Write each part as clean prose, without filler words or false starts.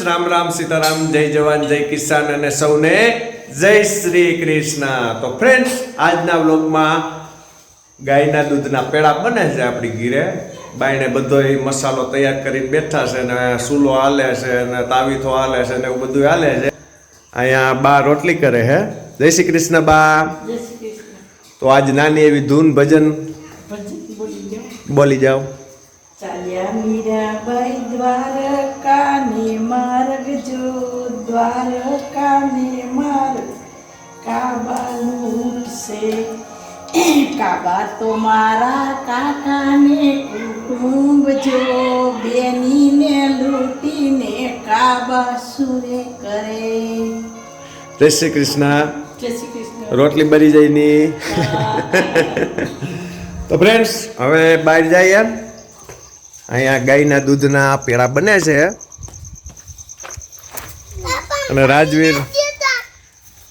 રામ રામ સીતારામ, જય જવાન જય કિસાન અને સૌને જય શ્રી કૃષ્ણ। તો ફ્રેન્ડ્સ, આજના વ્લોગમાં ગાયના દૂધના પેડા બને છે આપણી ઘીરે। બાયણે બધો એ મસાલો તૈયાર કરીને બેઠા છે ને સૂલો હાલે છે ને તાવીથો હાલે છે ને એવું બધું હાલે છે। અહીંયા બા રોટલી કરે છે। જય શ્રી કૃષ્ણ બા। તો આજ નાની એવી ધૂન ભજન બોલી જાઓ। ચાલ્યા મીરાબાઈ દ્વારકાને માર્ગ જો, દ્વારકાને માર્ગ કાબાનું ઉઠશે, કાબા તો મારા કાકાને કુટુંબ જો, બેનીને લૂંટીને કાબા સુરે કરે। જય શ્રી કૃષ્ણ। જય શ્રી કૃષ્ણ। રોટલી બરી જાય ની। તો ફ્રેન્ડ્સ, હવે બહાર જઈએ। અહીંયા ગાયના દૂધના પેડા બને છે અને રાજવીર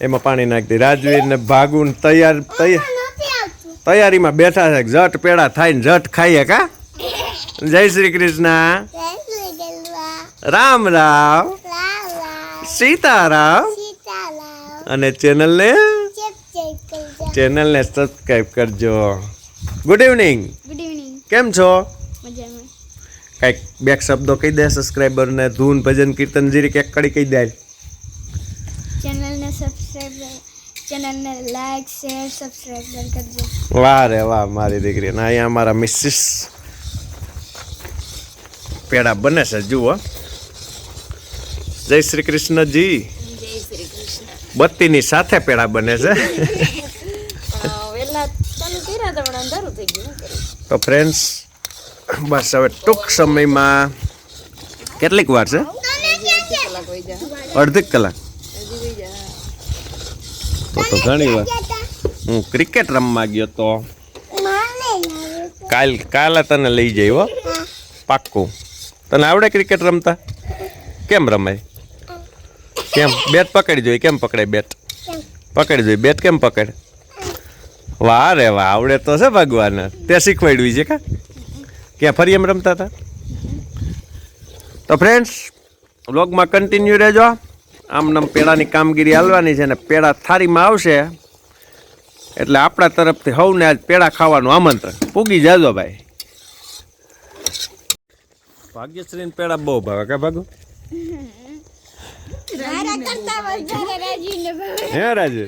એમાં પાણી નાખી દે। રાજવીર ને ભાગુન તૈયારીમાં બેઠા છે। જટ પેડા થાય ને જટ ખાઈએ કા। જય શ્રી કૃષ્ણ, રામ રામ, સીતારામ। અને ચેનલને સબસ્ક્રાઇબ કરજો। Good evening. કેમ છો? કઈક બે શબ્દો કહી દે સબસ્ક્રાઇબર ને। ધૂન ભજન કીર્તન જીરી એક કડી કહી દે। ચેનલને સબસ્ક્રાઇબ, ચેનલને લાઈક શેર સબસ્ક્રાઇબ કરજો। વાહ રે વાહ મારી દીકરી। ને અહીંયા અમારા મિસિસ પેડા બને છે જુઓ। જય શ્રી કૃષ્ણજી। જય શ્રી કૃષ્ણ। બત્તીની સાથે પેડા બને છે। વેલા ચાલુ કર્યા હતા પણ અંધારું થઈ ગયું। તો ફ્રેન્ડ્સ, બસ હવે ટૂંક સમયમાં કેટલીક વાર છે? અડધી કલાક તો ઘણી વાર હું ક્રિકેટ રમવા ગયો તો કાલે તને લઈ જઈ હો, પાક્કું। તને આવડે ક્રિકેટ રમતા? કેમ રમાય? કેમ બેટ પકડી જોઈએ? કેમ પકડાય બેટ? પકડી જોઈએ બેટ કેમ પકડ? વાહ રે વાહ, આવડે તો છે ભગવાન। તે શીખવાડ્યું છે કા? ક્યાં ફરી એમ રમતા હતા? તો ફ્રેન્ડ્સ, વ્લોગમાં કન્ટિન્યુ રહેજો। આમ નામ પેડાની કામગીરી હાલવાની છે ને પેડા થાળીમાં આવશે એટલે આપણા તરફથી સૌને આજ પેડા ખાવાનું આમંત્રણ। પૂગી જાજો ભાઈ। ભાગ્યશ્રી પેડા બહુ ભાવે કા ભાગુ? મારા કરતા વધારે રાજીને ભાવે। હે રાજુ?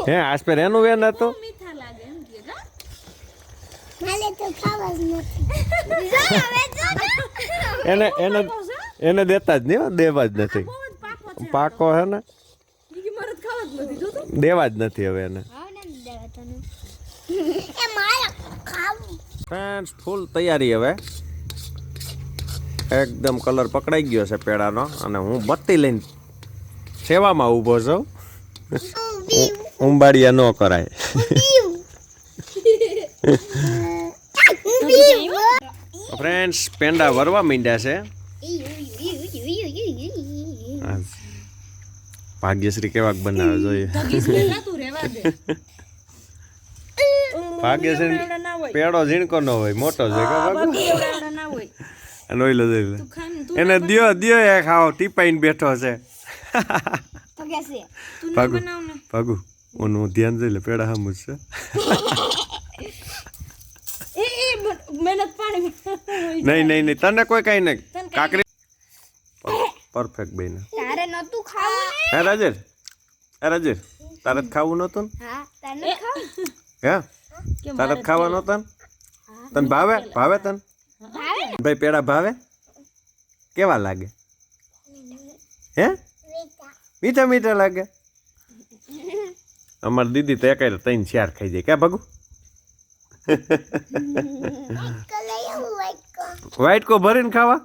હે આજ પર એનું વેન હતું? મીઠા લાગે એમ કે કા? મારે તો ખાવા જ નથી। એને દેતા જ નહીં, દેવા જ નથી। પાકો હે ને, દેવા જ નથી હવે એને। ફ્રેન્ડ્સ, ફૂલ તૈયારી હવે। એકદમ કલર પકડાઈ ગયો છે પેડાનો અને હું બત્તી લઈને સેવામાં ઊભો છું। ઉંબાડિયા ન કરાય। ફ્રેન્ડ્સ, પેંડા વરવા માંડ્યા છે। ભાગ્યશ્રી કેવાક બનાવે જોઈએ। ભાગ્યશ્રી પેડો ઝીણકો ન હોય, મોટો છે કે બાબુ? અને ઓઈલો જોઈ એને દિયો દિયો એ ખાઓ, ટીપાઈને બેઠો છે। ભાગુ ભાગુ ઓનું ધ્યાન જોઈ લે, પેડા સામું છે। નહીં નહીં નહીં, તને કોઈ કઈ નહીં। કાકરી પરફેક્ટ બેન। તારે નતું ખાવું ને? હે રાજેર? હે રાજેર, તારે જ ખાવું નતું ને? હા, તારે ખાવું। હે તારે જ ખાવા નતું ને? તને ભાવે? ભાવે તને ભાઈ પેડા ભાવે? કેવા લાગે? હે મીઠા મીઠા લાગે? અમારી દીદી તો એકાઈ 3-4 ખાઈ જાય ક્યાં ભાગુ? વ્હાઈટ કો ભરીને ખાવા?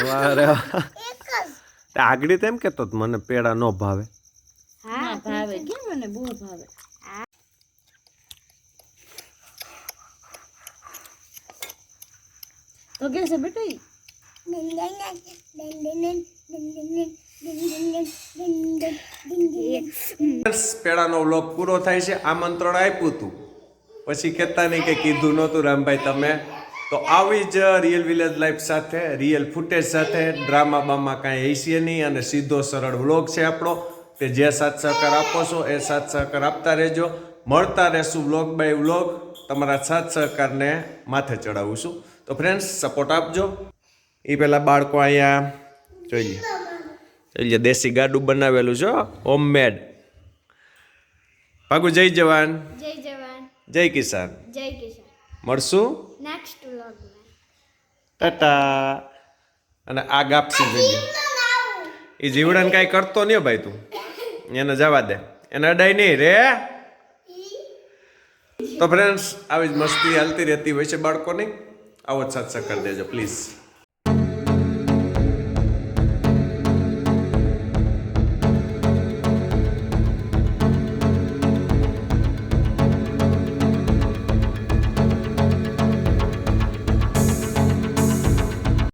વાહ રે વાહ। આગળી તેમ કેતો મને પેડા નો ભાવે। હા ભાવે, કેમ મને બહુ ભાવે। તો કે છે બેટા પેડાનો વ્લોગ પૂરો થાય છે। આમંત્રણ આપ્યું હતું, પછી કહેતા નહીં કે કીધું નહોતું રામભાઈ તમે। તો આવી જ રિયલ વિલેજ લાઈફ સાથે રિયલ ફૂટેજ સાથે ડ્રામા બામાં કાંઈ હૈસીએ નહીં અને સીધો સરળ વ્લોગ છે આપણો. તે જે સાથ સહકાર આપો છો એ સાથ સહકાર આપતા રહેજો. મળતા રહેશું વ્લોગ બાય વ્લોગ. તમારા સાથ સહકારને માથે ચડાવું છું. તો ફ્રેન્ડ્સ સપોર્ટ આપજો. એ પહેલાં બાળકો અહીંયા જોઈ લે દેશી ગાડું બનાવેલું છે હોમમેડ. ભાગુ જય જવાન જય જવાન જય કિસાન. જય કિસાન. મળશું નેક્સ્ટ વ્લોગમાં. ટાટા. અને આ ગાપસી જોઈએ એ જીવડાને કાંઈ કરતો નહીં ભાઈ તું એને જવા દે એને અડાય નહીં રે. તો ફ્રેન્ડ્સ આવી જ મસ્તી હાલતી રહેતી હોય છે બાળકોની. આવો જ સાથ સહકાર દેજો પ્લીઝ.